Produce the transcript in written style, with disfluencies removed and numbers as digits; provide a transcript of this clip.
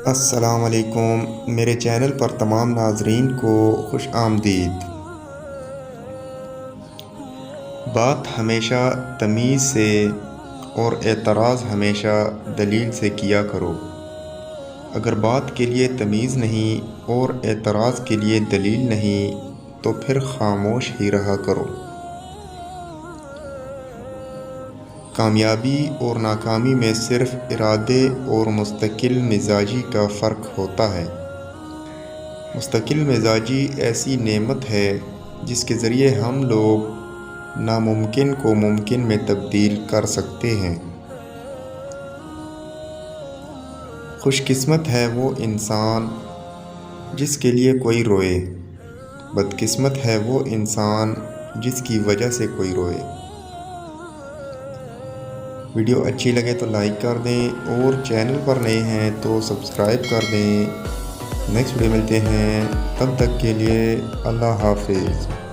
السلام علیکم، میرے چینل پر تمام ناظرین کو خوش آمدید۔ بات ہمیشہ تمیز سے اور اعتراض ہمیشہ دلیل سے کیا کرو۔ اگر بات کے لیے تمیز نہیں اور اعتراض کے لیے دلیل نہیں تو پھر خاموش ہی رہا کرو۔ کامیابی اور ناکامی میں صرف ارادے اور مستقل مزاجی کا فرق ہوتا ہے۔ مستقل مزاجی ایسی نعمت ہے جس کے ذریعے ہم لوگ ناممکن کو ممکن میں تبدیل کر سکتے ہیں۔ خوش قسمت ہے وہ انسان جس کے لیے کوئی روئے، بد قسمت ہے وہ انسان جس کی وجہ سے کوئی روئے۔ ویڈیو اچھی لگے تو لائک کر دیں اور چینل پر نئے ہیں تو سبسکرائب کر دیں۔ نیکسٹ ویڈیو ملتے ہیں، تب تک کے لیے اللہ حافظ۔